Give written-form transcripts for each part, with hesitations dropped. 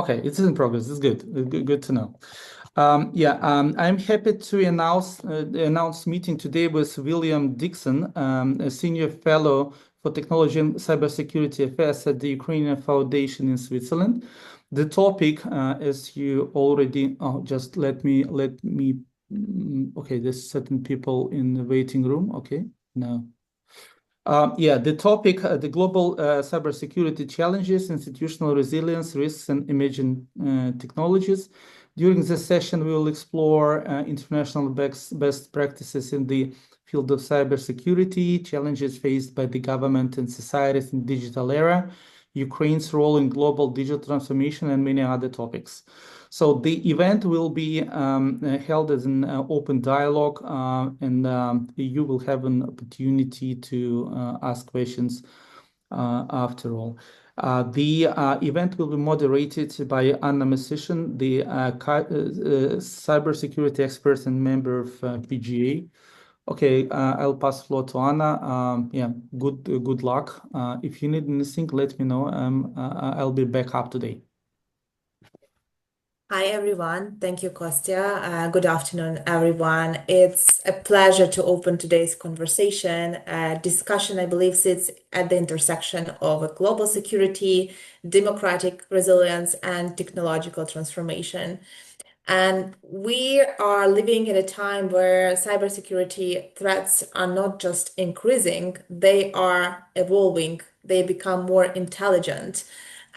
Okay, it's in progress. It's good. Good to know. I'm happy to announce meeting today with William Dixon, a senior fellow for technology and cybersecurity affairs at the Ukrainian Foundation in Switzerland. The topic, as you already, just let me. Okay, there's certain people in the waiting room. Okay, no. The topic, the global cybersecurity challenges, institutional resilience, risks, and emerging technologies. During this session, we will explore international best practices in the field of cybersecurity, challenges faced by the government and societies in the digital era, Ukraine's role in global digital transformation, and many other topics. So the event will be held as an open dialogue, and you will have an opportunity to ask questions after all. The event will be moderated by Anna Mesician, the cybersecurity expert and member of PGA. Okay, I'll pass the floor to Anna. Good luck. If you need anything, let me know. I'll be back up today. Hi, everyone. Thank you, Kostya. Good afternoon, everyone. It's a pleasure to open today's conversation. Discussion, I believe, sits at the intersection of global security, democratic resilience, and technological transformation. And we are living in a time where cybersecurity threats are not just increasing, they are evolving. They become more intelligent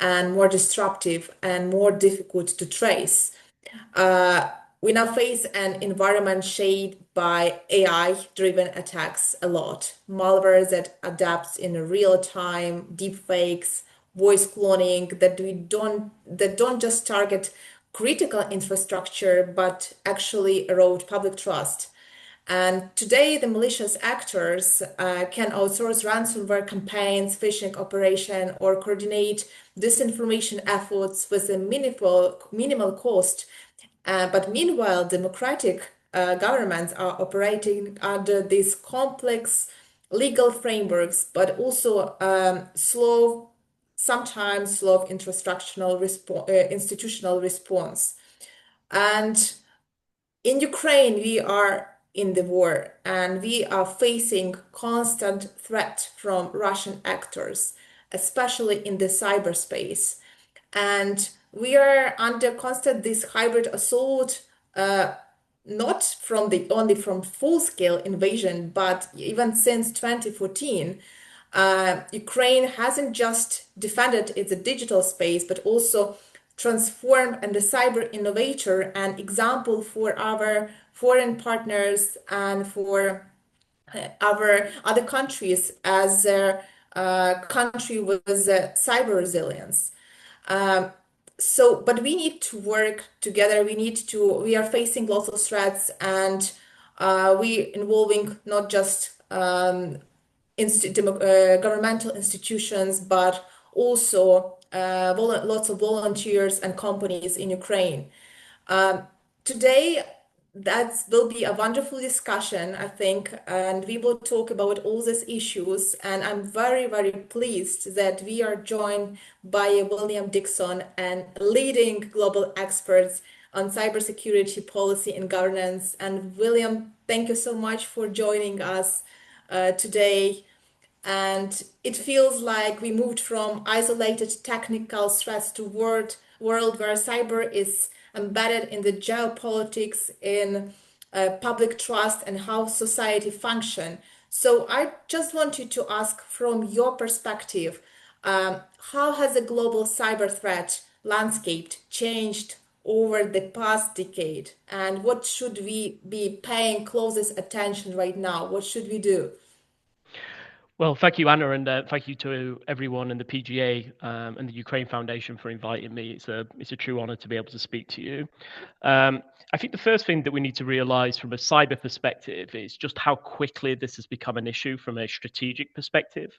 and more disruptive and more difficult to trace. We now face an environment shaped by AI-driven attacks a lot. Malware that adapts in real time, deepfakes, voice cloning that don't just target critical infrastructure, but actually erode public trust. And today, the malicious actors can outsource ransomware campaigns, phishing operation, or coordinate disinformation efforts with a minimal cost. But meanwhile, democratic governments are operating under these complex legal frameworks, but also sometimes slow institutional response. And in Ukraine, we are in the war, and we are facing constant threat from Russian actors, especially in the cyberspace. And we are under constant this hybrid assault, not only from full-scale invasion, but even since 2014. Ukraine hasn't just defended its digital space, but also transformed and a cyber innovator and example for our foreign partners and for our other countries as a country with cyber resilience. But we need to work together. We are facing lots of threats, and we involving not just governmental institutions, but also lots of volunteers and companies in Ukraine. Today, that will be a wonderful discussion, I think, and we will talk about all these issues. And I'm very, very pleased that we are joined by William Dixon, and leading global experts on cybersecurity policy and governance. And William, thank you so much for joining us today. And it feels like we moved from isolated technical threats to world where cyber is embedded in the geopolitics, in public trust, and how society function. So I just wanted to ask, from your perspective, how has the global cyber threat landscape changed over the past decade? And what should we be paying closest attention right now? What should we do? Well, thank you, Anna, and thank you to everyone in the PGA and the Ukraine Foundation for inviting me. It's a true honor to be able to speak to you. I think the first thing that we need to realize from a cyber perspective is just how quickly this has become an issue from a strategic perspective.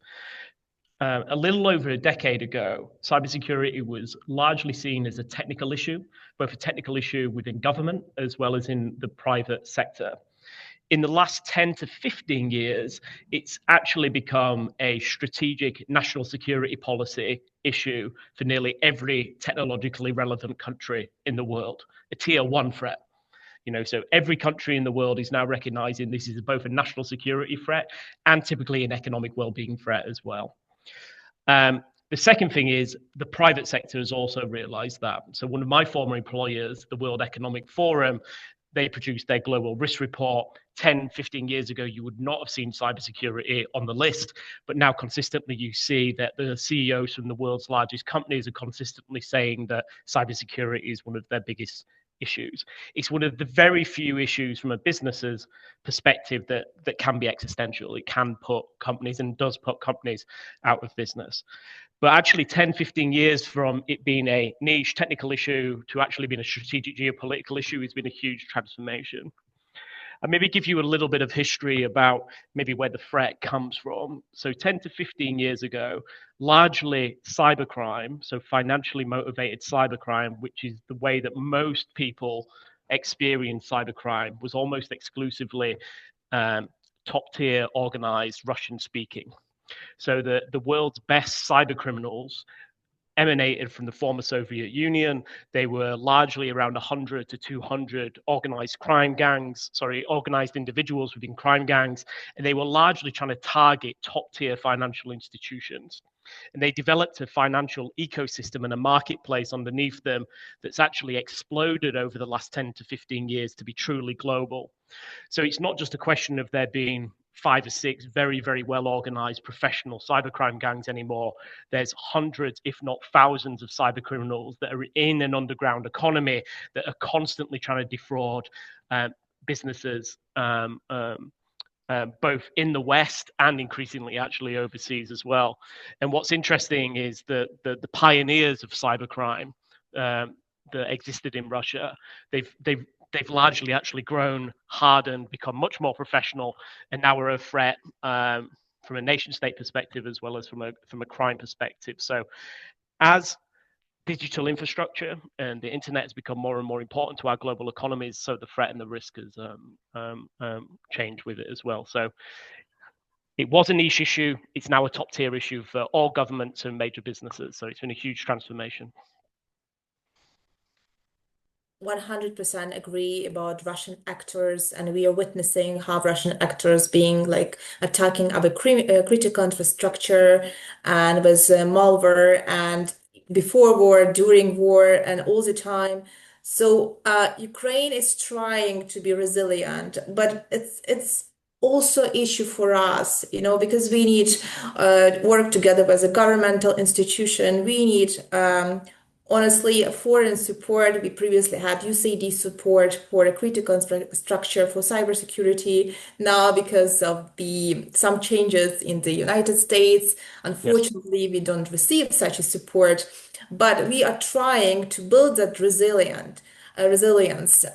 A little over a decade ago, cybersecurity was largely seen as a technical issue, both a technical issue within government as well as in the private sector. In the last 10 to 15 years, it's actually become a strategic national security policy issue for nearly every technologically relevant country in the world, a tier 1 threat. So every country in the world is now recognizing this is both a national security threat and typically an economic well-being threat as well. The second thing is the private sector has also realized that. So one of my former employers, the World Economic Forum, they produced their global risk report. 10, 15 years ago, you would not have seen cybersecurity on the list, but now consistently you see that the CEOs from the world's largest companies are consistently saying that cybersecurity is one of their biggest issues. It's one of the very few issues from a business's perspective that can be existential. It can put companies and does put companies out of business. But actually 10, 15 years from it being a niche technical issue to actually being a strategic geopolitical issue has been a huge transformation. And maybe give you a little bit of history about maybe where the threat comes from. So 10 to 15 years ago, largely cybercrime, so financially motivated cybercrime, which is the way that most people experience cybercrime, was almost exclusively top-tier organized Russian speaking. So the world's best cyber criminals emanated from the former Soviet Union. They were largely around 100 to 200 organized individuals within crime gangs, and they were largely trying to target top-tier financial institutions. And they developed a financial ecosystem and a marketplace underneath them that's actually exploded over the last 10 to 15 years to be truly global. So it's not just a question of there being 5 or 6 very, very well-organized professional cybercrime gangs anymore. There's hundreds, if not thousands, of cyber criminals that are in an underground economy that are constantly trying to defraud businesses, both in the West and increasingly actually overseas as well. And what's interesting is that the pioneers of cybercrime that existed in Russia, they've largely actually grown, hardened, become much more professional, and now are a threat from a nation state perspective as well as from a crime perspective. So as digital infrastructure and the internet has become more and more important to our global economies, so the threat and the risk has changed with it as well. So it was a niche issue. It's now a top tier issue for all governments and major businesses. So it's been a huge transformation. 100% agree about Russian actors, and we are witnessing how Russian actors being like attacking our critical infrastructure and with malware and before war, during war, and all the time. So Ukraine is trying to be resilient, but it's also an issue for us, because we need work together as a governmental institution. We need honestly, foreign support. We previously had USAID support for a critical infrastructure for cybersecurity. Now, because of some changes in the United States, unfortunately, we don't receive such a support. But we are trying to build that resilience.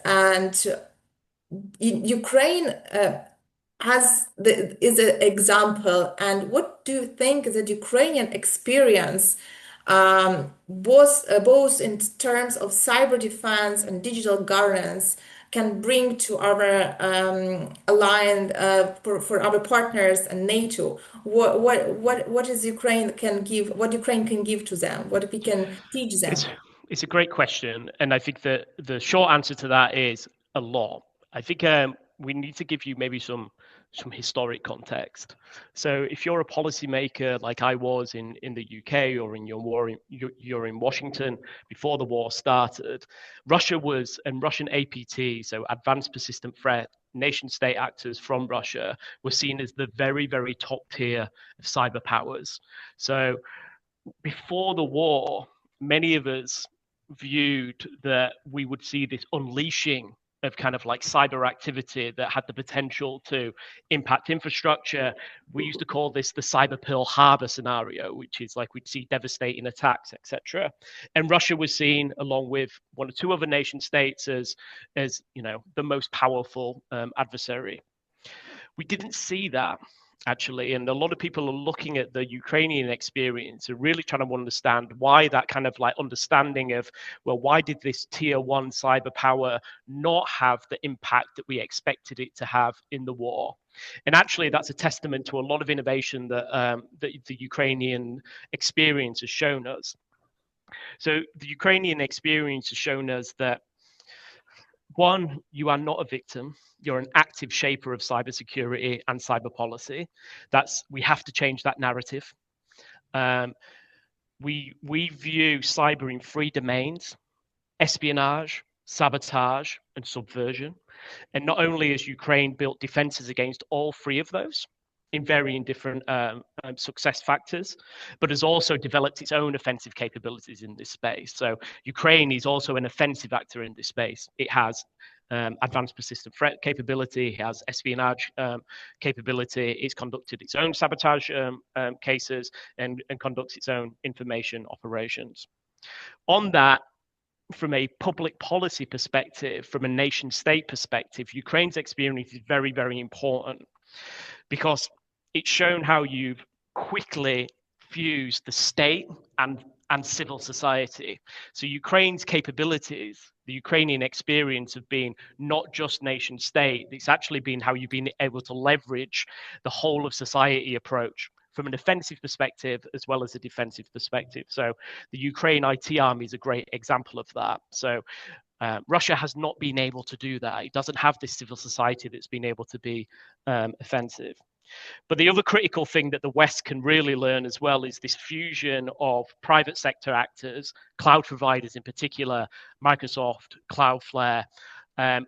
And Ukraine is an example. And what do you think that Ukrainian experience, both in terms of cyber defense and digital governance, can bring to our alliance for our partners and NATO? What is Ukraine can give? What Ukraine can give to them? What we can teach them? It's a great question, and I think that the short answer to that is a lot. I think we need to give you maybe some historic context. So if you're a policymaker like I was in the UK or you're in Washington before the war started, Russian APT, so advanced persistent threat, nation state actors from Russia were seen as the very, very top tier of cyber powers. So before the war, many of us viewed that we would see this unleashing of kind of like cyber activity that had the potential to impact infrastructure. We used to call this the cyber Pearl Harbor scenario, which is like we'd see devastating attacks, etc. And Russia was seen, along with one or two other nation states, as the most powerful adversary. We didn't see that actually, and a lot of people are looking at the Ukrainian experience and really trying to understand why that kind of like understanding of, well, why did this tier one cyber power not have the impact that we expected it to have in the war? And actually, that's a testament to a lot of innovation that, that the Ukrainian experience has shown us. So the Ukrainian experience has shown us that, one, you are not a victim. You're an active shaper of cybersecurity and cyber policy. We have to change that narrative. We view cyber in three domains: espionage, sabotage, and subversion. And not only has Ukraine built defenses against all three of those in varying different success factors, but has also developed its own offensive capabilities in this space. So Ukraine is also an offensive actor in this space. It has advanced persistent threat capability, it has espionage capability, it's conducted its own sabotage cases and conducts its own information operations. On that, from a public policy perspective, from a nation state perspective, Ukraine's experience is very, very important because it's shown how you've quickly fused the state and civil society. So Ukraine's capabilities, the Ukrainian experience of being not just nation state, it's actually been how you've been able to leverage the whole of society approach from an offensive perspective as well as a defensive perspective. So the Ukraine IT army is a great example of that. So Russia has not been able to do that. It doesn't have this civil society that's been able to be offensive. But the other critical thing that the West can really learn as well is this fusion of private sector actors, cloud providers in particular, Microsoft, Cloudflare,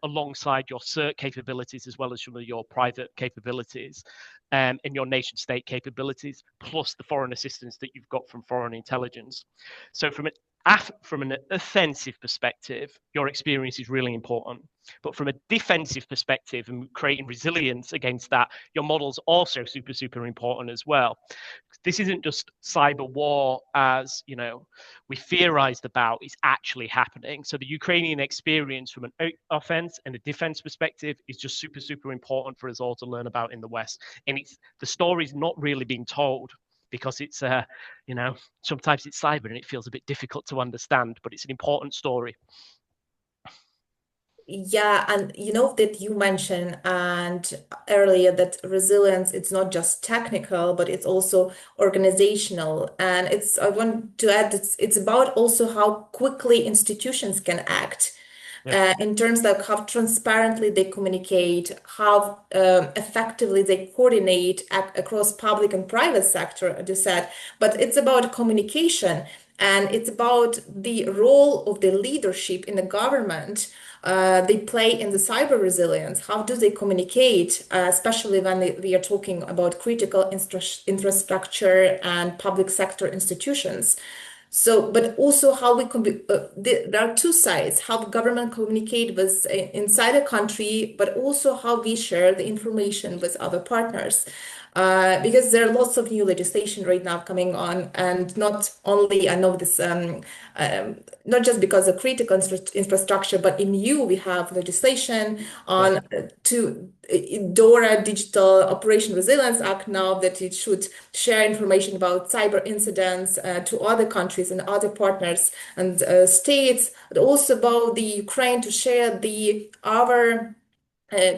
alongside your CERT capabilities as well as some of your private capabilities and your nation state capabilities, plus the foreign assistance that you've got from foreign intelligence. So from an offensive perspective, your experience is really important. But from a defensive perspective and creating resilience against that, your model's also super, super important as well. This isn't just cyber war as, you know, we theorized about, it's actually happening. So the Ukrainian experience from an offense and a defense perspective is just super, super important for us all to learn about in the West. And the story's not really being told, because it's, you know, sometimes it's cyber and it feels a bit difficult to understand, but it's an important story. Yeah, and you know that you mentioned and earlier that resilience, it's not just technical, but it's also organizational. And I want to add, it's about also how quickly institutions can act. In terms of how transparently they communicate, how effectively they coordinate across public and private sector, as you said. But it's about communication, and it's about the role of the leadership in the government they play in the cyber resilience. How do they communicate, especially when we are talking about critical infrastructure and public sector institutions? So, but also how we there are two sides: how government communicate with inside a country, but also how we share the information with other partners. Because there are lots of new legislation right now coming on, and not only, I know this, not just because of critical infrastructure, but in EU we have legislation on DORA, Digital Operation Resilience Act, now that it should share information about cyber incidents to other countries and other partners and states, but also about the Ukraine to share our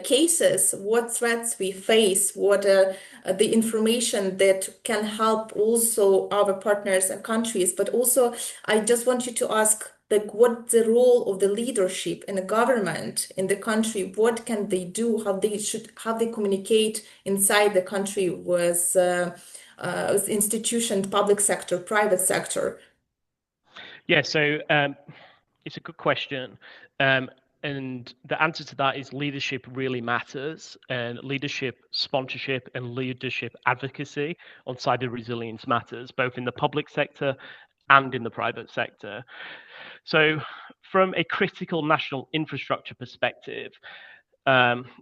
cases, what threats we face, what the information that can help also our partners and countries. But also, I just want you to ask, like, what the role of the leadership in the government in the country? What can they do? How they communicate inside the country with institutions, public sector, private sector? Yeah, so it's a good question. And the answer to that is leadership really matters, and leadership sponsorship and leadership advocacy on cyber resilience matters, both in the public sector and in the private sector. So from a critical national infrastructure perspective,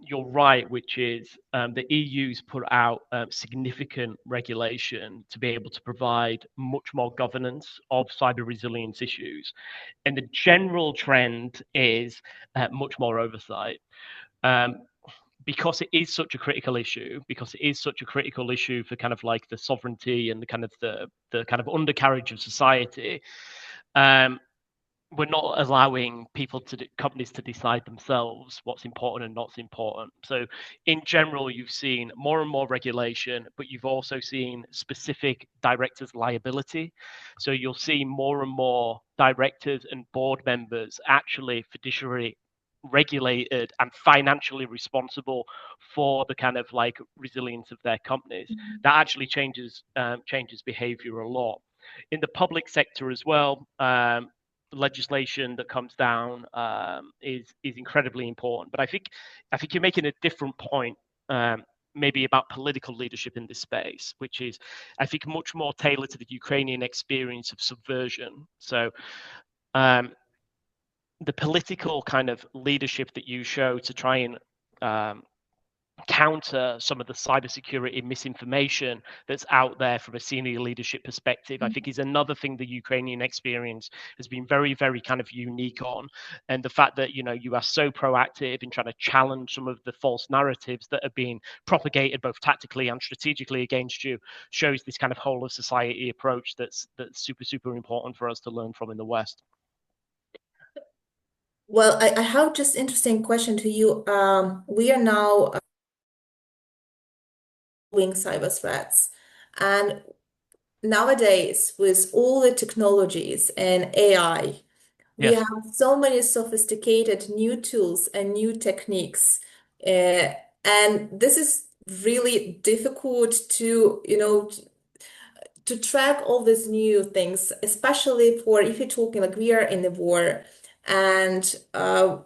you're right, which is the EU's put out significant regulation to be able to provide much more governance of cyber resilience issues. And the general trend is much more oversight. because it is such a critical issue, for kind of like the sovereignty and the kind of undercarriage of society, we're not allowing companies to decide themselves what's important and not important. So in general, you've seen more and more regulation, but you've also seen specific directors' liability. So you'll see more and more directors and board members actually fiduciary regulated and financially responsible for the kind of like resilience of their companies. That actually changes behavior a lot. In the public sector as well, legislation that comes down is incredibly important. But I think you're making a different point, maybe about political leadership in this space, which is, I think, much more tailored to the Ukrainian experience of subversion. So the political kind of leadership that you show to try and counter some of the cybersecurity misinformation that's out there from a senior leadership perspective, I think is another thing the Ukrainian experience has been very, very kind of unique on. And the fact that, you are so proactive in trying to challenge some of the false narratives that are being propagated both tactically and strategically against you shows this kind of whole of society approach that's super, super important for us to learn from in the West. Well, I have just interesting question to you. We are now cyber threats, and nowadays with all the technologies and AI, we Yes. have so many sophisticated new tools and new techniques, and this is really difficult to to track all these new things, especially for if you're talking like we are in the war. And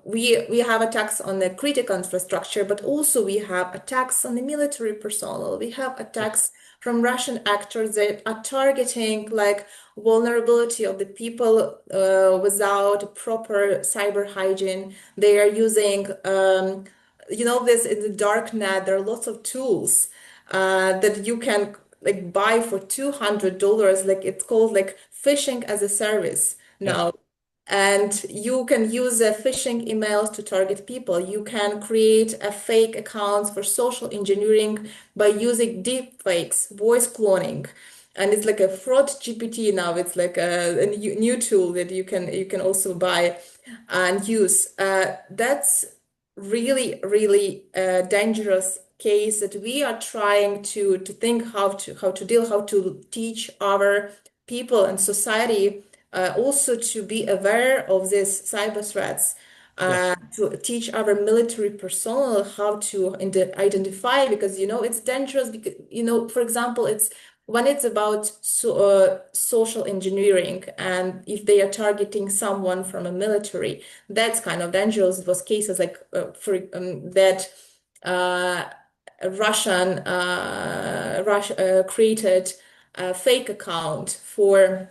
we have attacks on the critical infrastructure, but also we have attacks on the military personnel. We have attacks from Russian actors that are targeting like vulnerability of the people without proper cyber hygiene. They are using, this in the dark net. There are lots of tools that you can like buy for $200. Like it's called like phishing as a service now. Yes. And you can use phishing emails to target people. You can create a fake accounts for social engineering by using deep fakes, voice cloning. And it's like a fraud GPT now. It's like a new tool that you can also buy and use. That's really, really dangerous case that we are trying to think how to teach our people and society also to be aware of these cyber threats, to teach our military personnel how to identify, because it's dangerous. Because for example, it's when it's about social engineering, and if they are targeting someone from a military, that's kind of dangerous. It was cases like that Russia created a fake account for.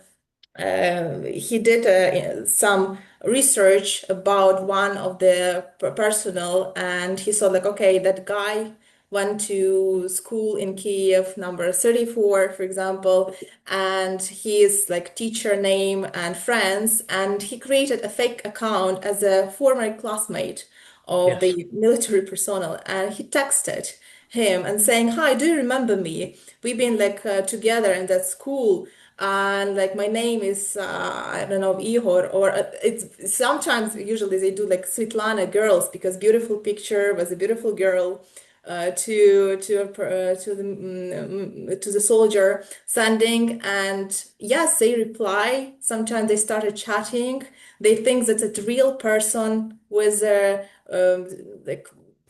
He did some research about one of the personnel, and he saw like, okay, that guy went to school in Kiev, number 34, for example, and his like teacher name and friends, and he created a fake account as a former classmate of the military personnel, and he texted him and saying, "Hi, do you remember me? We've been like together in that school. And like my name is I don't know, Ihor," or it's sometimes usually they do like Svetlana girls, because beautiful picture was a beautiful girl to the soldier sending, and yes, they reply. Sometimes they started chatting. They think that it's a real person with like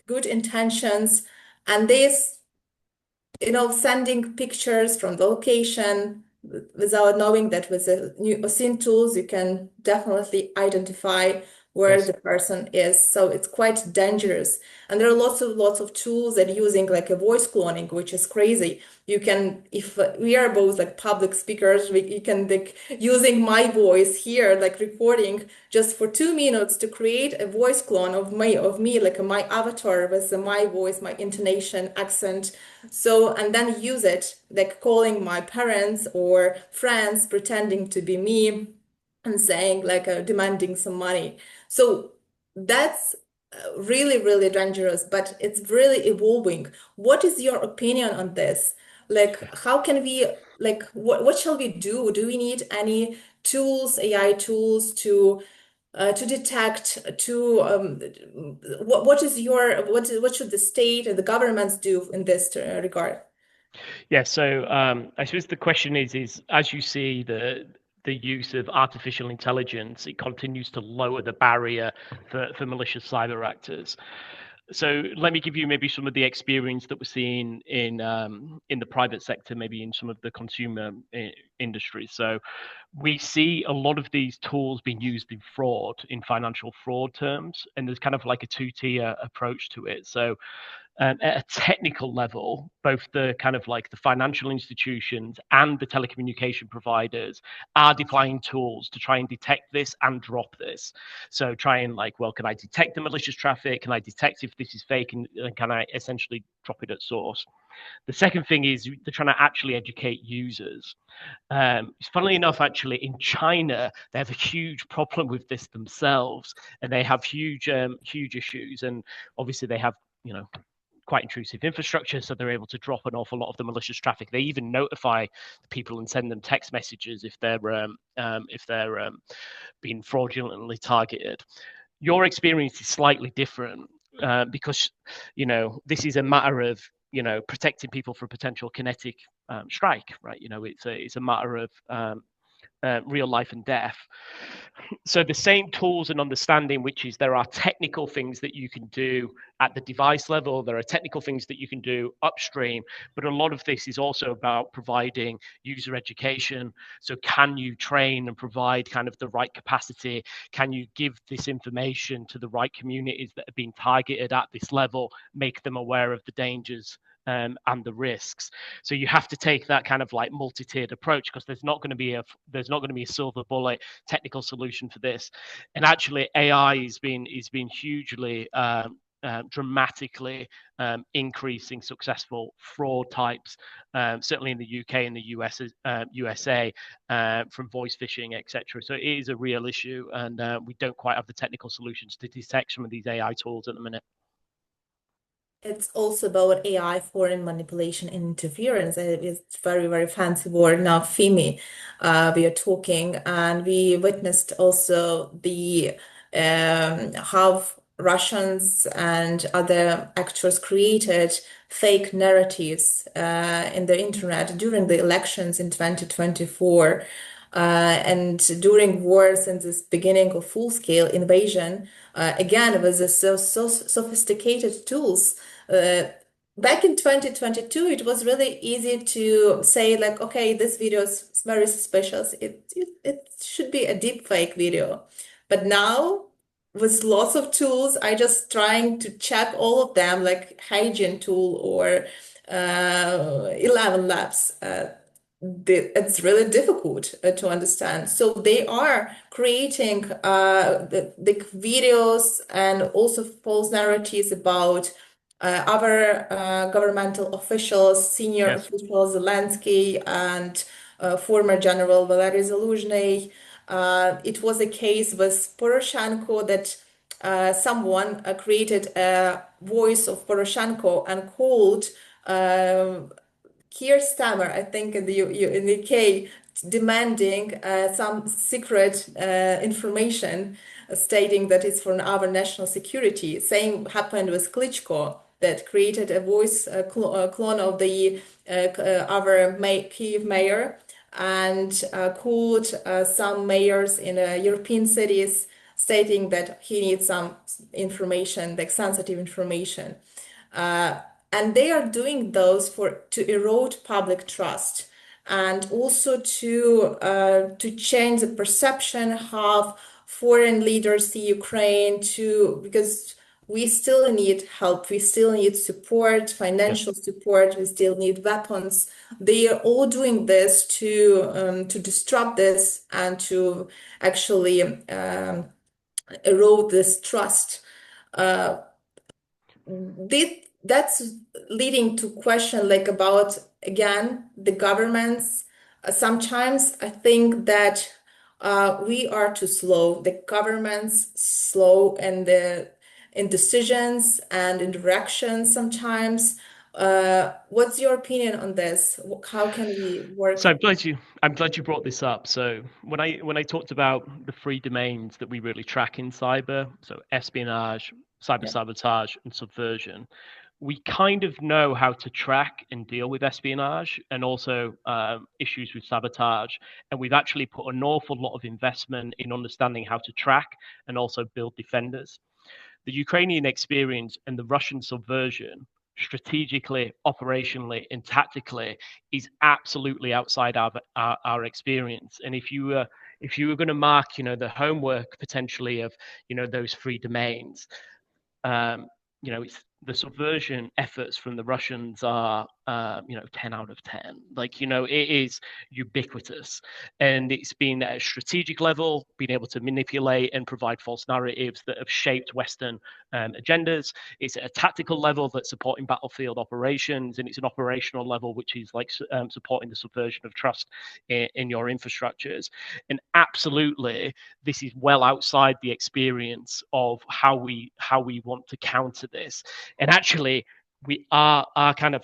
good intentions, and this sending pictures from the location without knowing that with the new OSINT tools, you can definitely identify where the person is. So it's quite dangerous. And there are lots of tools that using like a voice cloning, which is crazy. You can, if we are both like public speakers, you can like using my voice here, like recording just for 2 minutes to create a voice clone of me, like my avatar with my voice, my intonation, accent. So, and then use it, like calling my parents or friends, pretending to be me and saying like demanding some money. So that's really, really dangerous, but it's really evolving. What is your opinion on this? Like, how can we, like, what shall we do? Do we need any tools, AI tools to detect, what is your, what should the state and the governments do in this regard? Yeah, so I suppose the question is as you see the use of artificial intelligence, it continues to lower the barrier for malicious cyber actors. So let me give you maybe some of the experience that we're seeing in the private sector, maybe in some of the consumer industries. So we see a lot of these tools being used in fraud, in financial fraud terms, and there's kind of like a two-tier approach to it. So at a technical level, both the kind of like the financial institutions and the telecommunication providers are deploying tools to try and detect this and drop this. So try and like, well, can I detect the malicious traffic? Can I detect if this is fake? And can I essentially drop it at source? The second thing is they're trying to actually educate users. Funnily enough, actually, in China, they have a huge problem with this themselves, and they have huge issues. And obviously, they have, quite intrusive infrastructure, so they're able to drop an awful lot of the malicious traffic. They even notify people and send them text messages if they're being fraudulently targeted. Your experience is slightly different because this is a matter of protecting people from potential kinetic strike, right? It's a matter of real life and death. So the same tools and understanding, which is there are technical things that you can do at the device level, there are technical things that you can do upstream, but a lot of this is also about providing user education. So can you train and provide kind of the right capacity? Can you give this information to the right communities that are being targeted at this level, make them aware of the dangers and the risks? So you have to take that kind of like multi-tiered approach, because there's not going to be a silver bullet technical solution for this. And actually, AI is being hugely dramatically increasing successful fraud types, certainly in the UK and the USA, from voice phishing, etc. So it is a real issue, and we don't quite have the technical solutions to detect some of these AI tools at the minute. It's also about AI foreign manipulation and interference. It's very, very fancy word now, FIMI. We are talking, and we witnessed also the how Russians and other actors created fake narratives in the internet during the elections in 2024. And during war, since this beginning of full-scale invasion, again, with the so sophisticated tools. Back in 2022, it was really easy to say, like, okay, this video is very suspicious. It should be a deep fake video. But now, with lots of tools, I just trying to check all of them, like hygiene tool or 11 Labs. It's really difficult to understand. So they are creating the videos and also false narratives about other governmental officials, senior officials, Zelensky and former General Valery Zaluzhny. It was a case with Poroshenko that someone created a voice of Poroshenko and called Keir Starmer, I think in the UK, demanding some secret information, stating that it's for our national security. Same happened with Klitschko, that created a voice clone of the our Kyiv mayor, and called some mayors in European cities, stating that he needs some information, like sensitive information. And they are doing those to erode public trust, and also to change the perception how foreign leaders see Ukraine, because we still need help, we still need support, financial support, we still need weapons. They are all doing this to disrupt this and to actually erode this trust. That's leading to question like about, again, the governments. Sometimes I think that we are too slow. The government's slow, and in decisions and in directions sometimes. What's your opinion on this? How can we work? So I'm glad you brought this up. So when I talked about the three domains that we really track in cyber, so espionage, cyber sabotage, and subversion, we kind of know how to track and deal with espionage and also issues with sabotage. And we've actually put an awful lot of investment in understanding how to track and also build defenders. The Ukrainian experience and the Russian subversion, strategically, operationally, and tactically, is absolutely outside our experience. And if you were going to mark, the homework potentially of, those three domains, it's the subversion efforts from the Russians are, 10 out of 10. It is ubiquitous, and it's been at a strategic level, being able to manipulate and provide false narratives that have shaped Western agendas. It's at a tactical level that's supporting battlefield operations, and it's an operational level which is supporting the subversion of trust in your infrastructures. And absolutely, this is well outside the experience of how we want to counter this. And actually, we are kind of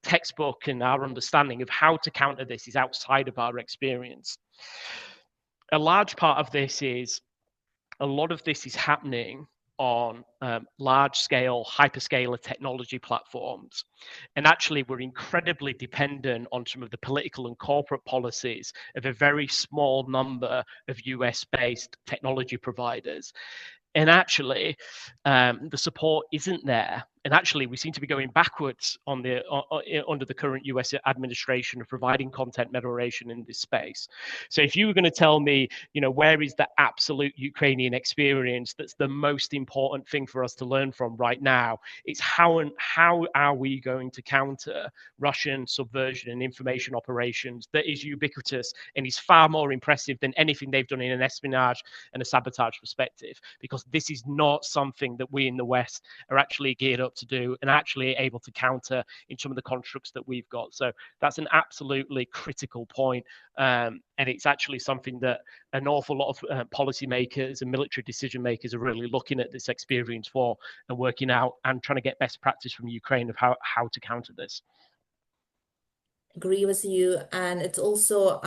textbook, and our understanding of how to counter this is outside of our experience. A large part of this is, a lot of this is happening on large-scale hyperscaler technology platforms. And actually, we're incredibly dependent on some of the political and corporate policies of a very small number of US-based technology providers. And actually, the support isn't there. And actually, we seem to be going backwards under the current US administration of providing content moderation in this space. So if you were going to tell me, where is the absolute Ukrainian experience that's the most important thing for us to learn from right now, it's how are we going to counter Russian subversion and information operations that is ubiquitous and is far more impressive than anything they've done in an espionage and a sabotage perspective, because this is not something that we in the West are actually geared up to do and actually able to counter in some of the constructs that we've got. So that's an absolutely critical point. And it's actually something that an awful lot of policymakers and military decision makers are really looking at this experience for and working out and trying to get best practice from Ukraine of how to counter this. Agree with you. And it's also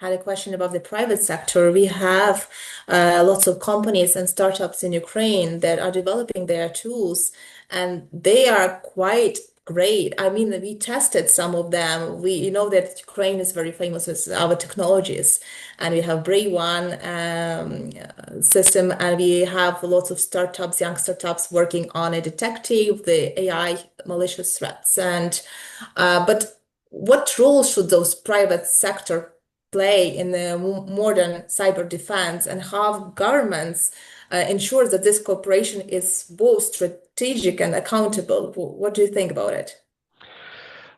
had a question about the private sector. We have lots of companies and startups in Ukraine that are developing their tools, and they are quite great. I mean, we tested some of them. We know that Ukraine is very famous with our technologies, and we have Brave One system, and we have lots of startups, young startups working on a detective, the AI malicious threats. And but what role should those private sector play in the modern cyber defense, and how governments ensure that this cooperation is both strategic and accountable? What do you think about it?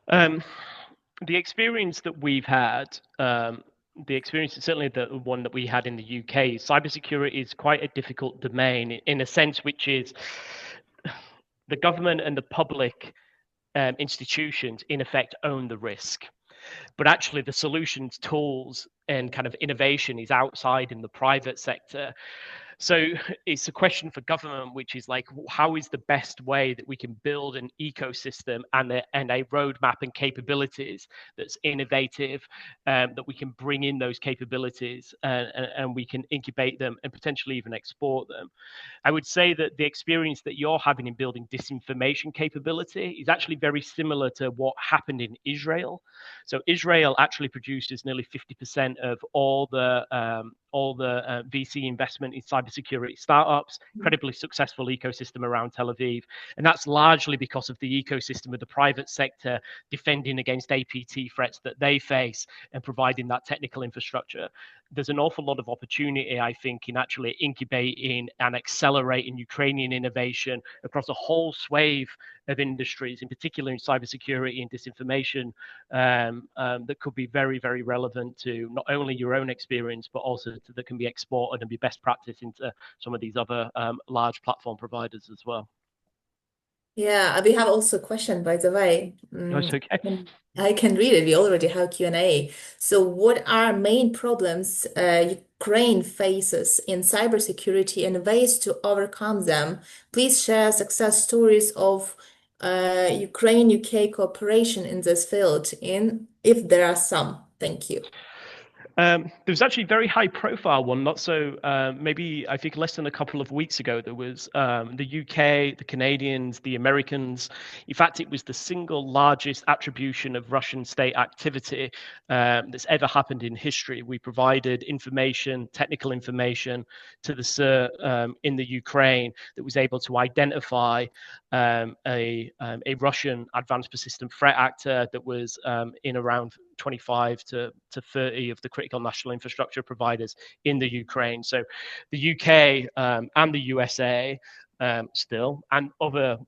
The experience that we've had, the experience is certainly the one that we had in the UK. Cybersecurity is quite a difficult domain in a sense, which is the government and the public institutions in effect own the risk, but actually the solutions, tools, and kind of innovation is outside in the private sector. So it's a question for government, which is how is the best way that we can build an ecosystem and a roadmap and capabilities that's innovative, that we can bring in those capabilities and we can incubate them and potentially even export them. I would say that the experience that you're having in building disinformation capability is actually very similar to what happened in Israel. So Israel actually produces nearly 50% of all the VC investment in cybersecurity startups, incredibly successful ecosystem around Tel Aviv. And that's largely because of the ecosystem of the private sector defending against APT threats that they face and providing that technical infrastructure. There's an awful lot of opportunity, I think, in actually incubating and accelerating Ukrainian innovation across a whole swathe of industries, in particular in cybersecurity and disinformation, that could be very, very relevant to not only your own experience, but also that can be exported and be best practice into some of these other large platform providers as well. Yeah, we have also a question, by the way. No, it's okay. I can read it. We already have Q&A. So what are main problems Ukraine faces in cybersecurity and ways to overcome them? Please share success stories of Ukraine-UK cooperation in this field, if there are some. Thank you. There was actually a very high profile one, not so, maybe I think less than a couple of weeks ago, there was the UK, the Canadians, the Americans. In fact, it was the single largest attribution of Russian state activity that's ever happened in history. We provided information, technical information to the CERT in the Ukraine that was able to identify a Russian advanced persistent threat actor that was in around 25 to 30 of the critical national infrastructure providers in the Ukraine. So the UK and the USA still, and other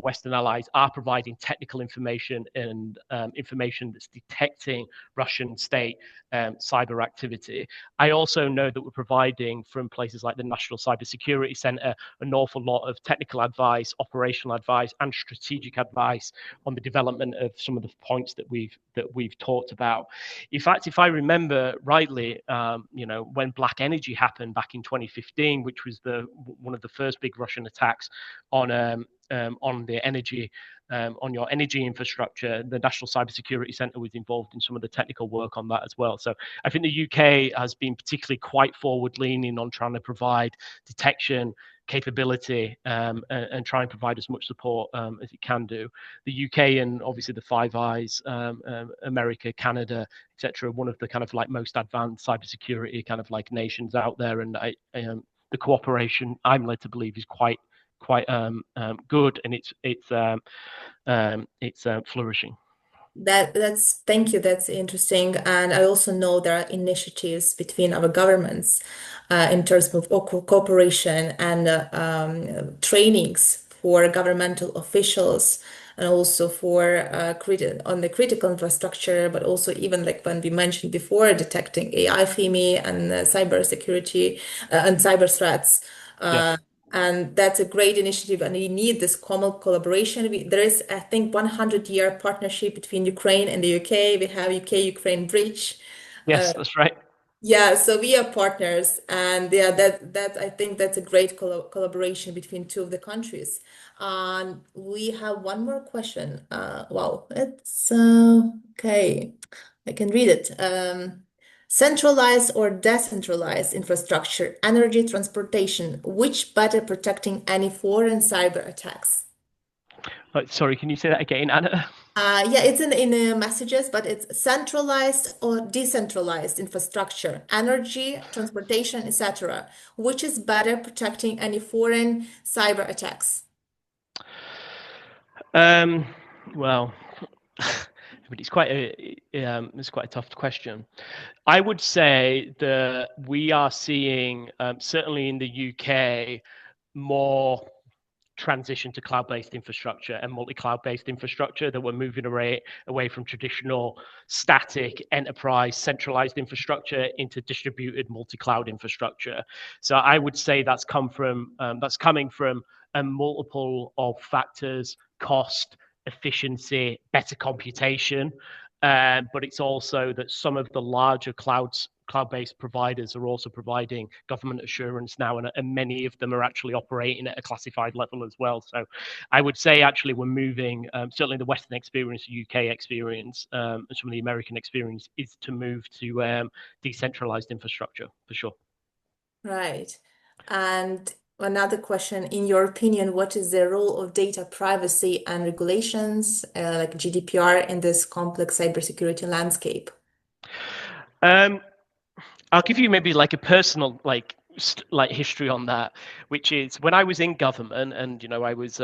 Western allies are providing technical information and information that's detecting Russian state cyber activity. I also know that we're providing from places like the National Cybersecurity Center an awful lot of technical advice, operational advice, and strategic advice on the development of some of the points that we've talked about. In fact, if I remember rightly, when Black Energy happened back in 2015, which was one of the first big Russian attacks on the energy, on your energy infrastructure, the National Cybersecurity Center was involved in some of the technical work on that as well. So I think the UK has been particularly quite forward-leaning on trying to provide detection capability and try and provide as much support as it can do. The UK and obviously the Five Eyes, America, Canada, etc., one of the kind of like most advanced cybersecurity kind of like nations out there, and the cooperation I'm led to believe is quite good, and it's flourishing. Thank you. That's interesting. And I also know there are initiatives between our governments in terms of cooperation and trainings for governmental officials, and also for on the critical infrastructure, but also even like when we mentioned before, detecting AI, FIMI, and cybersecurity and cyber threats. Yes. And that's a great initiative, and we need this common collaboration. There is, I think, 100-year partnership between Ukraine and the UK. We have UK-Ukraine Bridge. Yes, that's right. Yeah, so we are partners, and yeah, that I think that's a great collaboration between two of the countries. We have one more question. Wow, it's okay. I can read it. Centralized or decentralized infrastructure, energy, transportation, which better protecting any foreign cyber attacks? Sorry, can you say that again, Anna? Yeah, it's in the messages, but it's centralized or decentralized infrastructure, energy, transportation, etc. Which is better protecting any foreign cyber attacks? Well, but it's quite a tough question. I would say that we are seeing, certainly in the UK, more transition to cloud-based infrastructure and multi-cloud-based infrastructure, that we're moving away from traditional static enterprise centralized infrastructure into distributed multi-cloud infrastructure. So I would say that's coming from a multiple of factors: cost, efficiency, better computation. But it's also that some of the larger cloud-based providers are also providing government assurance now, and many of them are actually operating at a classified level as well. So I would say actually we're moving, certainly the Western experience, the UK experience, and some of the American experience is to move to decentralized infrastructure, for sure. Right. And another question, in your opinion, what is the role of data privacy and regulations like GDPR in this complex cybersecurity landscape? I'll give you maybe like a personal like history on that, which is when I was in government and I was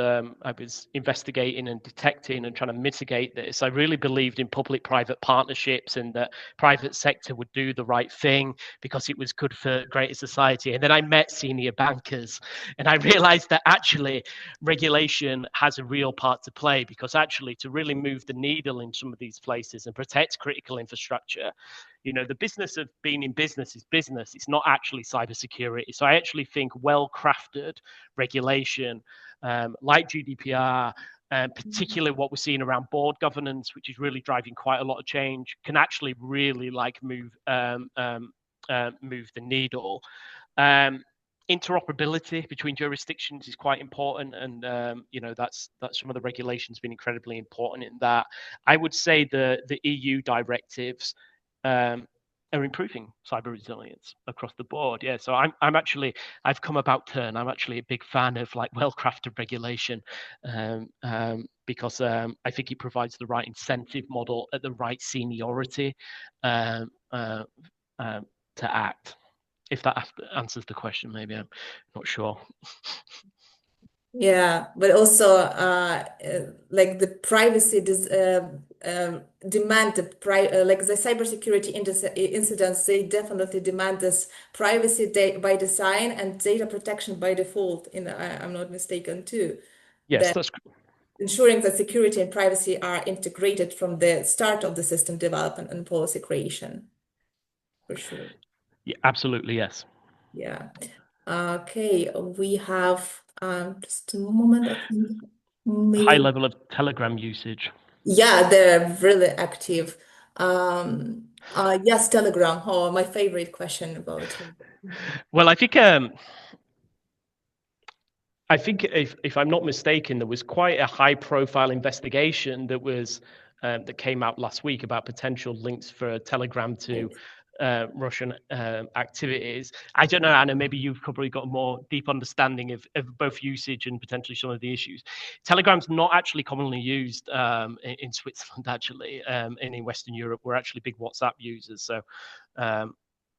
investigating and detecting and trying to mitigate this. I really believed in public-private partnerships and that private sector would do the right thing because it was good for greater society. And then I met senior bankers and I realized that actually regulation has a real part to play, because actually to really move the needle in some of these places and protect critical infrastructure, You know, the business of being in business is business. It's not actually cybersecurity. So I actually think well-crafted regulation, like GDPR, particularly what we're seeing around board governance, which is really driving quite a lot of change, can actually really like move the needle. Interoperability between jurisdictions is quite important, and you know, that's some of the regulations been incredibly important in that. I would say the EU directives are improving cyber resilience across the board. Yeah, so I've come about turn. I'm actually a big fan of like well-crafted regulation, because I think it provides the right incentive model at the right seniority to act. If that answers the question, maybe, I'm not sure. Yeah, but also like the privacy demand, like the cybersecurity incidents, they definitely demand this privacy by design and data protection by default. I'm not mistaken too. Yes, that's ensuring that security and privacy are integrated from the start of the system development and policy creation, for sure. Yeah, absolutely, yes. Yeah. Okay, we have just a moment. I think maybe... High level of Telegram usage. Yeah, they're really active. Yes, Telegram. Oh, my favorite question about it. Well, I think if I'm not mistaken, there was quite a high-profile investigation that was that came out last week about potential links for Telegram to Russian activities. I don't know, Anna, maybe you've probably got a more deep understanding of both usage and potentially some of the issues. Telegram's not actually commonly used in Switzerland, actually, and in Western Europe. We're actually big WhatsApp users. So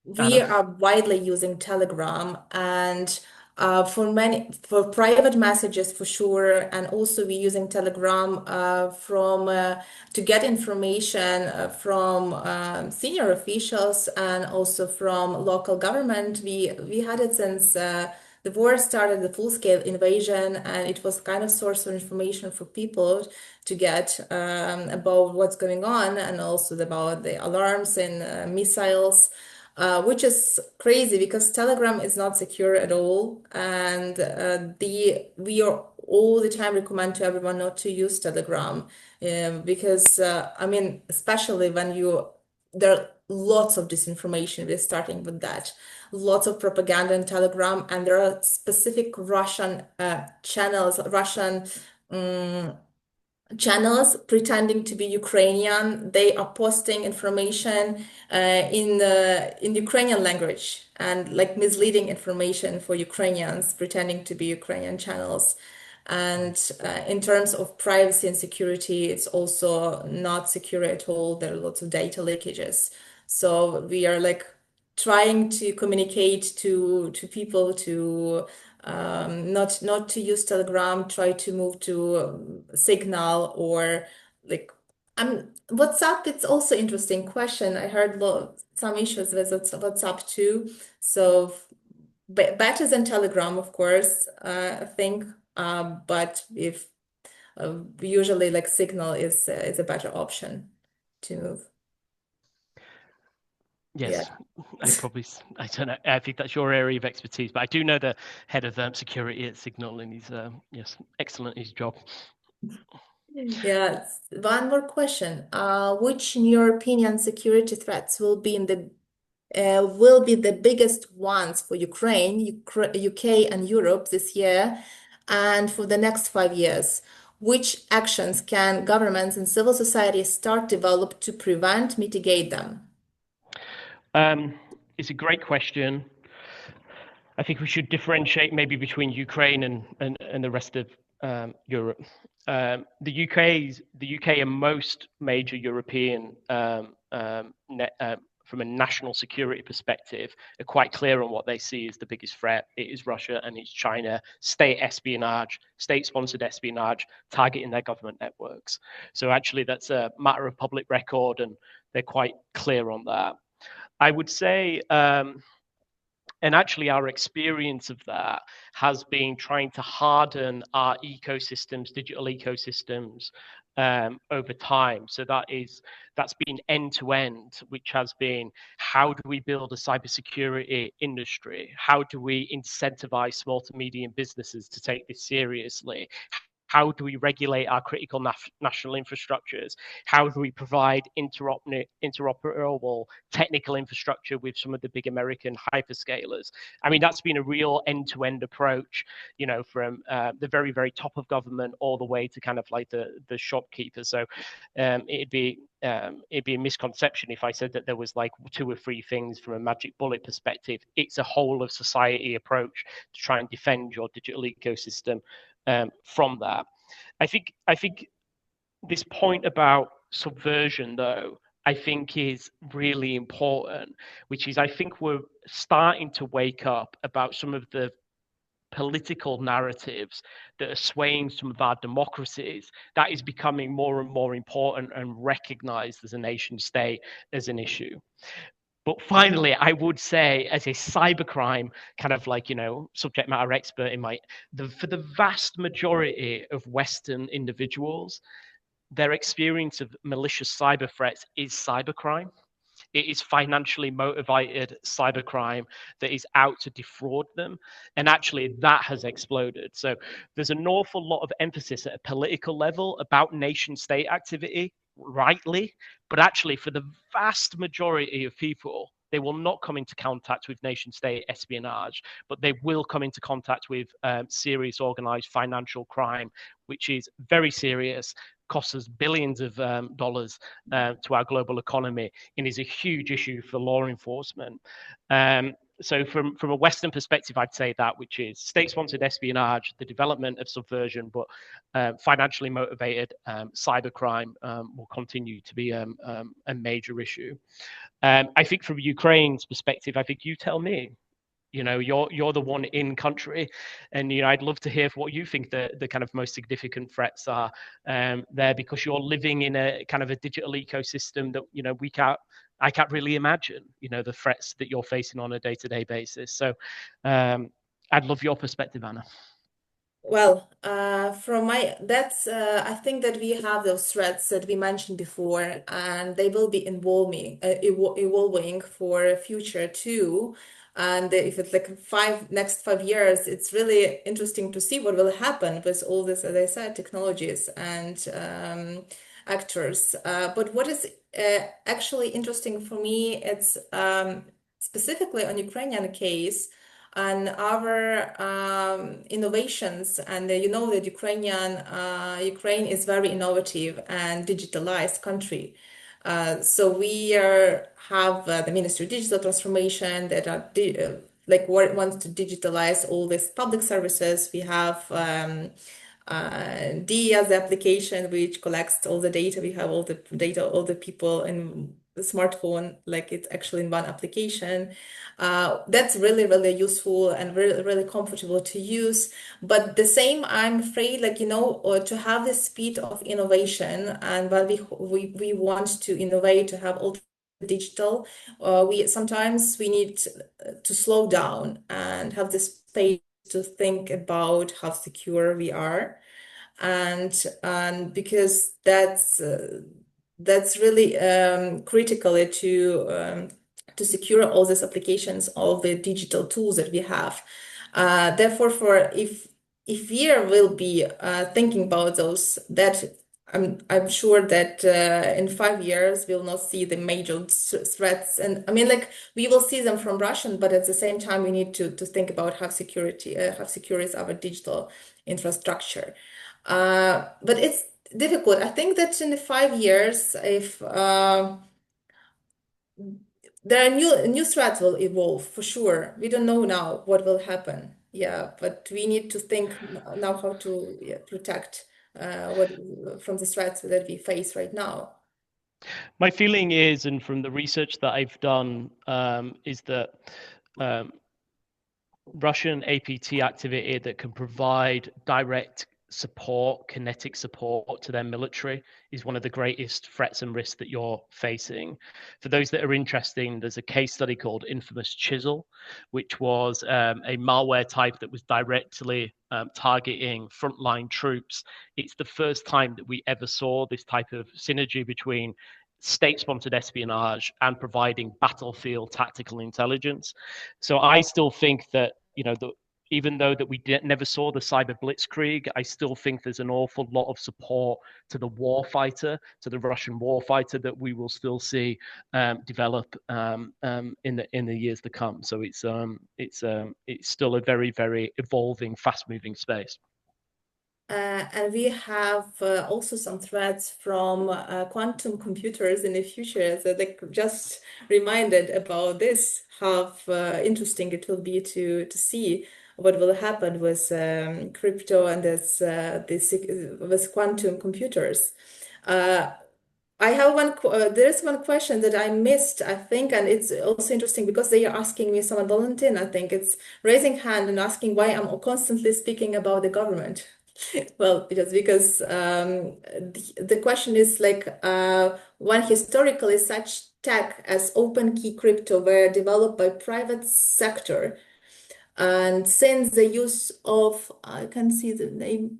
we are widely using Telegram, and for private messages for sure, and also we're using Telegram to get information from senior officials and also from local government. We had it since the war started, the full-scale invasion, and it was kind of source of information for people to get about what's going on, and also about the alarms and missiles. Which is crazy because Telegram is not secure at all, and we are all the time recommend to everyone not to use Telegram, because I mean, especially when there are lots of disinformation. We're starting with that, lots of propaganda in Telegram, and there are specific Russian channels, channels pretending to be Ukrainian. They are posting information in Ukrainian language and like misleading information for Ukrainians, pretending to be Ukrainian channels. And in terms of privacy and security, it's also not secure at all. There are lots of data leakages. So we are like trying to communicate to people to not to use Telegram, try to move to Signal or like WhatsApp. It's also interesting question. I heard some issues with WhatsApp too. So better than Telegram, of course, I think. But if usually like Signal is a better option to move. Yes, yeah. I don't know. I think that's your area of expertise, but I do know the head of security at Signal, and he's yes, excellent at his job. Yeah, one more question. Which, in your opinion, security threats will be the biggest ones for Ukraine, UK, and Europe this year, and for the next 5 years? Which actions can governments and civil society start develop to prevent, mitigate them? It's a great question. I think we should differentiate maybe between Ukraine and the rest of Europe. The UK and most major European from a national security perspective are quite clear on what they see as the biggest threat. It is Russia and it's China, state espionage, state-sponsored espionage, targeting their government networks. So actually that's a matter of public record, and they're quite clear on that. I would say, and actually our experience of that has been trying to harden our ecosystems, digital ecosystems, over time. So that's been end to end, which has been, how do we build a cybersecurity industry? How do we incentivize small to medium businesses to take this seriously? How do we regulate our critical national infrastructures? How do we provide interoperable technical infrastructure with some of the big American hyperscalers? I mean, that's been a real end-to-end approach, you know, from the very, very top of government all the way to kind of like the shopkeeper. So it'd be a misconception if I said that there was like 2 or 3 things from a magic bullet perspective. It's a whole of society approach to try and defend your digital ecosystem from that. I think this point about subversion, though, I think is really important, which is I think we're starting to wake up about some of the political narratives that are swaying some of our democracies. That is becoming more and more important and recognized as a nation state as an issue. But finally, I would say, as a cybercrime kind of like, you know, subject matter expert for the vast majority of Western individuals, their experience of malicious cyber threats is cybercrime. It is financially motivated cybercrime that is out to defraud them. And actually, that has exploded. So there's an awful lot of emphasis at a political level about nation state activity, rightly, but actually for the vast majority of people, they will not come into contact with nation state espionage, but they will come into contact with serious organized financial crime, which is very serious, costs us billions of dollars to our global economy, and is a huge issue for law enforcement. So from a Western perspective, I'd say that, which is state-sponsored espionage, the development of subversion, but financially motivated cybercrime will continue to be a major issue. I think from Ukraine's perspective, I think you tell me. You know, you're the one in country, and you know, I'd love to hear what you think the kind of most significant threats are there, because you're living in a kind of a digital ecosystem that, you know, I can't really imagine, you know, the threats that you're facing on a day-to-day basis. So I'd love your perspective, Anna. Well, I think that we have those threats that we mentioned before, and they will be evolving for future too. And if it's like next 5 years, it's really interesting to see what will happen with all this, as I said, technologies and actors. But what is actually interesting for me, it's specifically on Ukrainian case and our innovations. And you know that Ukraine is very innovative and digitalized country. So we have the Ministry of Digital Transformation that wants to digitalize all these public services. We have DIA, the application which collects all the data. We have all the data, all the people in the smartphone, like it's actually in one application. That's really, really useful and really, really comfortable to use. But the same, I'm afraid, like, you know, to have the speed of innovation, and while we want to innovate, to have all the digital, sometimes we need to slow down and have the space to think about how secure we are, and because that's really critical to secure all these applications, all the digital tools that we have. Therefore, if we will be thinking about those, that I'm sure that in 5 years we will not see the major threats. And I mean, like, we will see them from Russian, but at the same time we need to think about how secure is our digital infrastructure. But it's difficult. I think that in the 5 years, if there are new threats will evolve for sure. We don't know now what will happen. Yeah, but we need to think now how to protect from the threats that we face right now. My feeling is, and from the research that I've done, is that Russian APT activity that can provide direct support, kinetic support to their military is one of the greatest threats and risks that you're facing. For those that are interested, there's a case study called Infamous Chisel, which was a malware type that was directly targeting frontline troops. It's the first time that we ever saw this type of synergy between state-sponsored espionage and providing battlefield tactical intelligence. So I still think that, even though that we never saw the cyber blitzkrieg, I still think there's an awful lot of support to the warfighter, to the Russian warfighter, that we will still see develop in the years to come. So it's still a very, very evolving, fast-moving space. And we have also some threats from quantum computers in the future. So they just reminded about this, how interesting it will be to see what will happen with crypto and with quantum computers. I have there's one question that I missed, I think, and it's also interesting because they are asking me, someone, Valentin, I think, it's raising hand and asking why I'm constantly speaking about the government. Well, just because the question is like, when historically such tech as open key crypto were developed by private sector, and since the use of, I can see the name,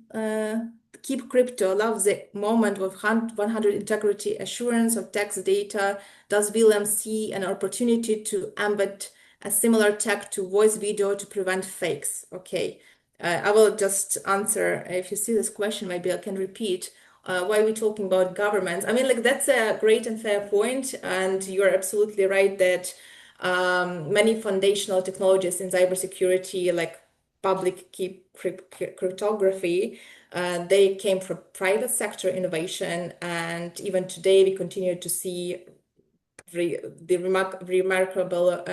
Keep Crypto allows the moment of 100 integrity assurance of text data, does William see an opportunity to embed a similar tech to voice video to prevent fakes? Okay. I will just answer. If you see this question, maybe I can repeat. Why are we talking about governments? I mean, like, that's a great and fair point, and you're absolutely right that many foundational technologies in cybersecurity, like public key cryptography, they came from private sector innovation, and even today we continue to see the remarkable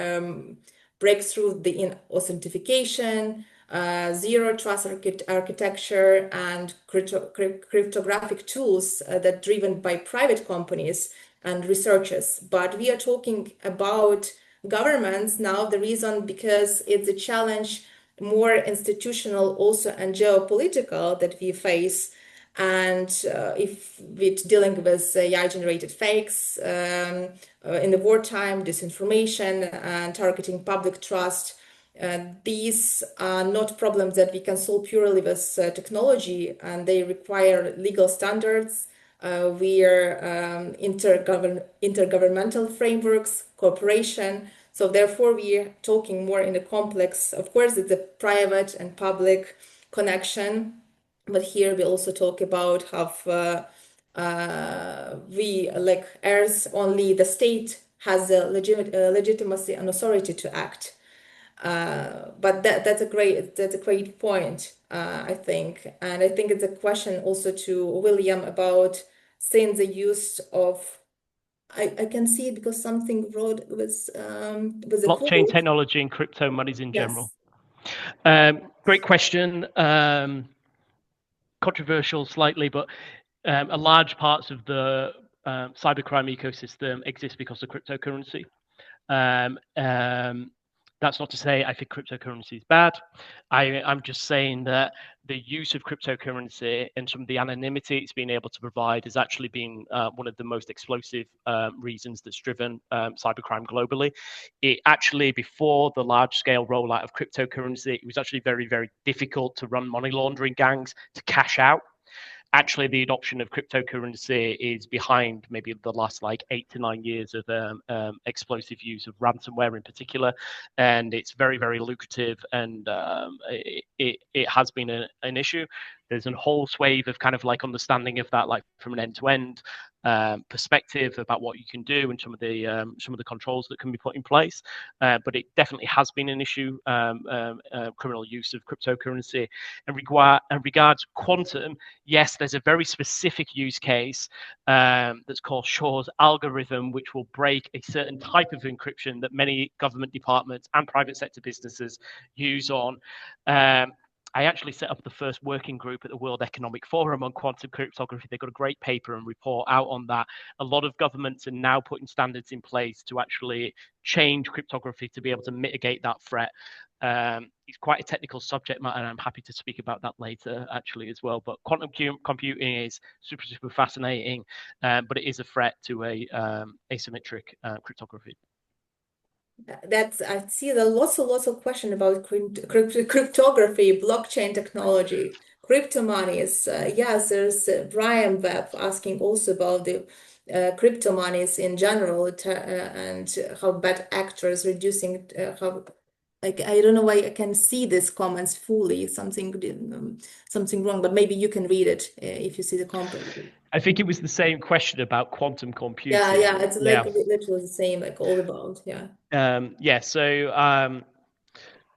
breakthrough in authentication, zero trust architecture, and cryptographic tools that driven by private companies and researchers. But we are talking about governments now. The reason, because it's a challenge more institutional also and geopolitical that we face. And if we're dealing with AI-generated fakes in the wartime, disinformation, and targeting public trust, these are not problems that we can solve purely with technology, and they require legal standards. We are intergovernmental frameworks, cooperation. So therefore, we are talking more in the complex. Of course, it's a private and public connection, but here we also talk about how as only the state has a legitimacy and authority to act. But that's a great point, I think. And I think it's a question also to William about saying the use of, I can see it because something wrote with blockchain technology and crypto monies in general. Great question. Controversial slightly, but a large parts of the cybercrime ecosystem exist because of cryptocurrency. That's not to say I think cryptocurrency is bad. I'm just saying that the use of cryptocurrency and some of the anonymity it's been able to provide has actually been one of the most explosive reasons that's driven cybercrime globally. It actually, before the large-scale rollout of cryptocurrency, it was actually very, very difficult to run money laundering gangs to cash out. Actually, the adoption of cryptocurrency is behind maybe the last 8 to 9 years of explosive use of ransomware in particular, and it's very, very lucrative, and it has been an issue. There's a whole swathe of kind of understanding of that, from an end-to-end perspective about what you can do and some of the controls that can be put in place. But it definitely has been an issue, criminal use of cryptocurrency. And regards quantum, yes, there's a very specific use case that's called Shor's algorithm, which will break a certain type of encryption that many government departments and private sector businesses use on. I actually set up the first working group at the World Economic Forum on quantum cryptography. They've got a great paper and report out on that. A lot of governments are now putting standards in place to actually change cryptography to be able to mitigate that threat. It's quite a technical subject matter, and I'm happy to speak about that later, actually, as well. But quantum computing is super, super fascinating, but it is a threat to a asymmetric cryptography. I see there are lots of questions about cryptography, blockchain technology, crypto monies. Yes, there's Brian Webb asking also about the crypto monies in general and how bad actors reducing how. Like, I don't know why I can see these comments fully. Something wrong, but maybe you can read it if you see the comment. I think it was the same question about quantum computing. Yeah, it's like literally the same, like all about, yeah. So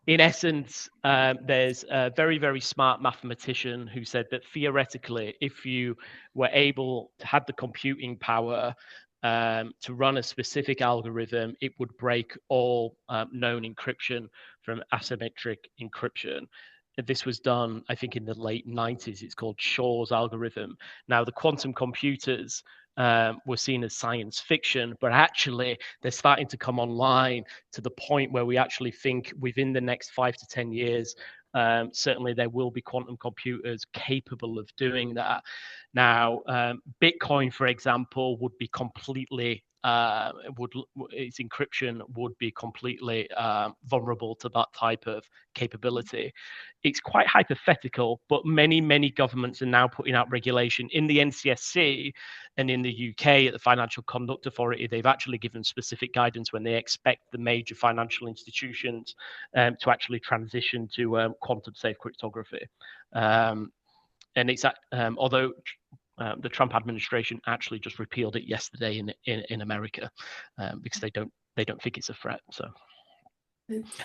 in essence, there's a very, very smart mathematician who said that theoretically, if you were able to have the computing power to run a specific algorithm, it would break all known encryption from asymmetric encryption. This was done, I think, in the late 90s. It's called Shor's algorithm. Now, the quantum computers were seen as science fiction, but actually they're starting to come online to the point where we actually think within the next 5 to 10 years, certainly there will be quantum computers capable of doing that. Now, Bitcoin, for example, would be completely its encryption would be completely vulnerable to that type of capability. It's quite hypothetical, but many governments are now putting out regulation. In the NCSC and in the UK at the Financial Conduct Authority, they've actually given specific guidance when they expect the major financial institutions to actually transition to quantum safe cryptography. And it's although the Trump administration actually just repealed it yesterday in America because they don't think it's a threat. So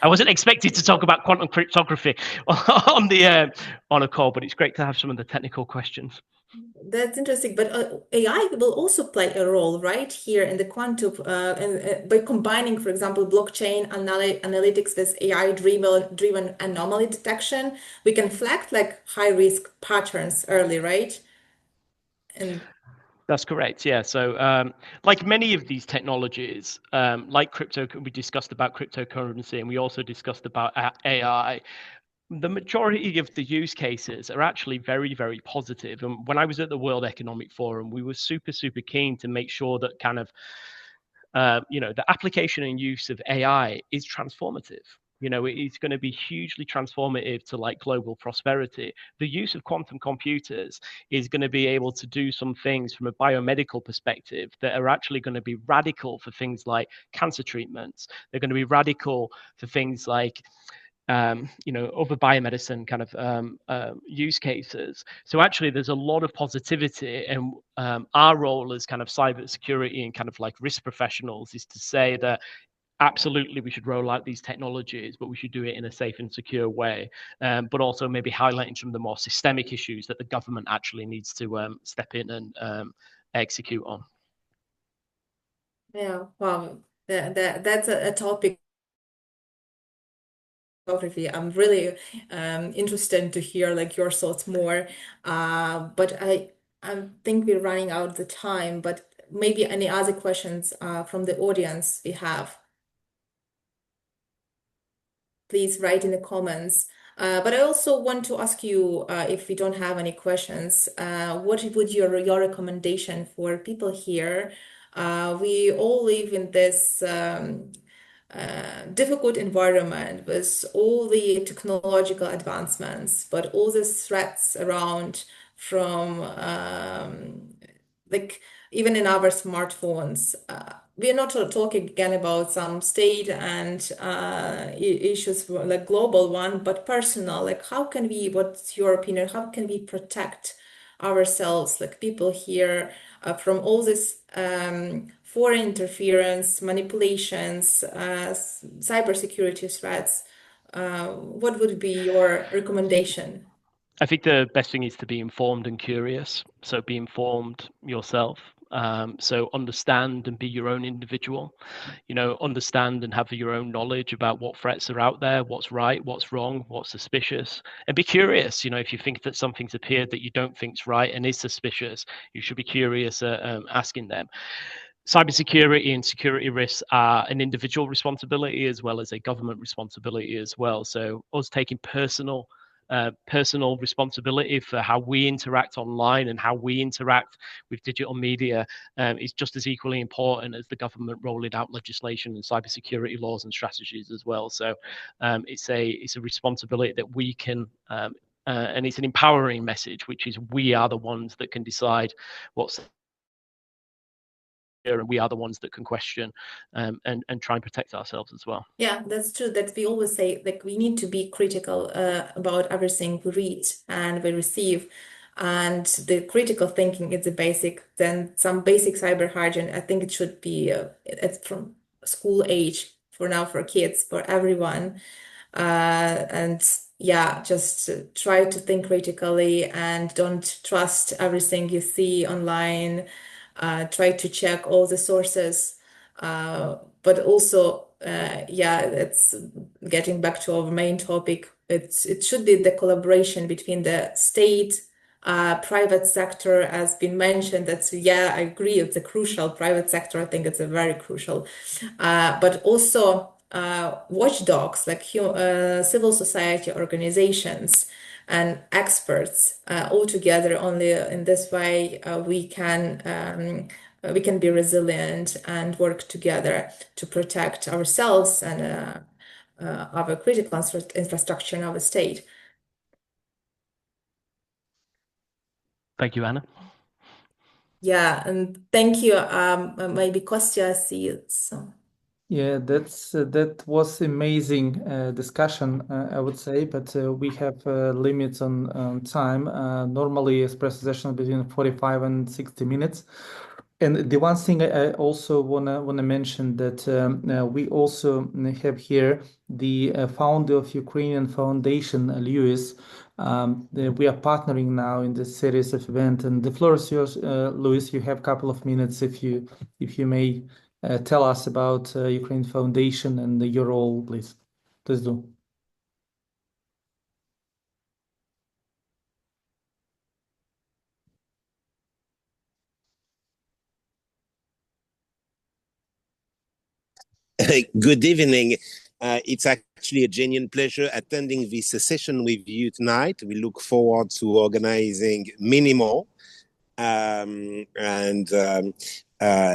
I wasn't expected to talk about quantum cryptography on a call, but it's great to have some of the technical questions. That's interesting, but AI will also play a role right here in the quantum, and by combining, for example, blockchain analytics with AI-driven anomaly detection, we can flag like high-risk patterns early, right? And that's correct. Yeah. So like many of these technologies, like crypto, we discussed about cryptocurrency, and we also discussed about AI. The majority of the use cases are actually very, very positive. And when I was at the World Economic Forum, we were super, super keen to make sure that kind of, the application and use of AI is transformative. It's going to be hugely transformative to like global prosperity. The use of quantum computers is going to be able to do some things from a biomedical perspective that are actually going to be radical for things like cancer treatments. They're going to be radical for things like other biomedicine kind of use cases. So actually there's a lot of positivity, and our role as kind of cybersecurity and kind of like risk professionals is to say that absolutely we should roll out these technologies, but we should do it in a safe and secure way, but also maybe highlighting some of the more systemic issues that the government actually needs to step in and execute on. Yeah, wow, that's a topic. I'm really interested to hear like your thoughts more, but I think we're running out of the time, but maybe any other questions from the audience we have, please write in the comments. But I also want to ask you, if we don't have any questions, what would your recommendation for people here? We all live in this difficult environment with all the technological advancements, but all the threats around from like even in our smartphones. We are not talking again about some state and issues like global one, but personal. Like how can we? What's your opinion? How can we protect ourselves, like people here, from all this foreign interference, manipulations, cybersecurity threats? What would be your recommendation? I think the best thing is to be informed and curious. So be informed yourself. So understand and be your own individual, understand and have your own knowledge about what threats are out there, what's right, what's wrong, what's suspicious, and be curious. If you think that something's appeared that you don't think's right and is suspicious, you should be curious at asking them. cybersecurity and security risks are an individual responsibility as well as a government responsibility as well. So us taking personal responsibility for how we interact online and how we interact with digital media is just as equally important as the government rolling out legislation and cybersecurity laws and strategies as well. So it's a responsibility that we can and it's an empowering message, which is we are the ones that can decide what's here, and we are the ones that can question and try and protect ourselves as well. Yeah, that's true. That we always say, like, we need to be critical about everything we read and we receive. And the critical thinking is the basic, then some basic cyber hygiene. I think it should be it's from school age for now, for kids, for everyone. And yeah, just try to think critically and don't trust everything you see online. Try to check all the sources, but also, yeah, it's getting back to our main topic. It should be the collaboration between the state, private sector has been mentioned. That's, yeah, I agree. It's a crucial private sector. I think it's a very crucial, but also watchdogs like civil society organizations and experts all together. Only in this way we can be resilient and work together to protect ourselves and our critical infrastructure in our state. Thank you, Anna. Yeah, and thank you. Maybe Kostya, see you. So. Yeah, that was amazing discussion, I would say, but we have limits on time. Normally, espresso session between 45 and 60 minutes. And the one thing I also wanna mention that we also have here the founder of Ukrainian Foundation, Lewis. We are partnering now in this series of event, and the floor is yours, Lewis. You have a couple of minutes if you may. Tell us about Ukraine Foundation and your role, please. Please do. Good evening. It's actually a genuine pleasure attending this session with you tonight. We look forward to organizing many more.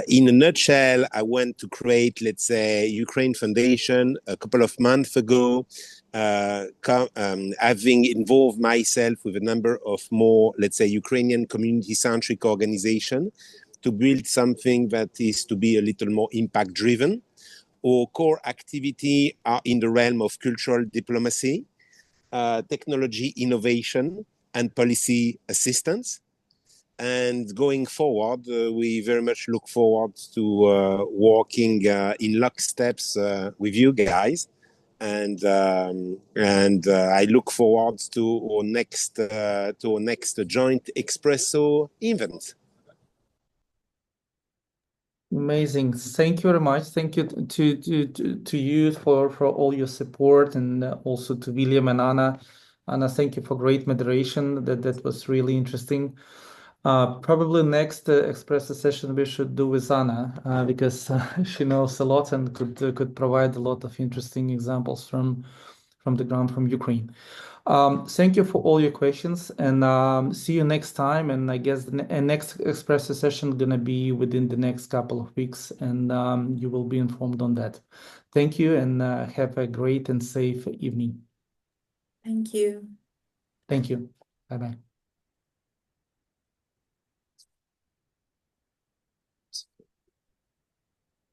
In a nutshell, I want to create, let's say, Ukraine Foundation a couple of months ago, having involved myself with a number of more, let's say, Ukrainian community-centric organizations to build something that is to be a little more impact-driven. Our core activity are in the realm of cultural diplomacy, technology innovation, and policy assistance. And going forward, we very much look forward to working in locksteps with you guys, and I look forward to our next joint Espresso event. Amazing. Thank you very much. Thank you to you for all your support, and also to William and Anna. Anna, thank you for great moderation. That was really interesting. Probably next Espresso session we should do with Anna because she knows a lot and could provide a lot of interesting examples from the ground from Ukraine. Thank you for all your questions, and see you next time. And I guess the next Espresso session is gonna be within the next couple of weeks, and you will be informed on that. Thank you, and have a great and safe evening. Thank you. Thank you. Bye-bye.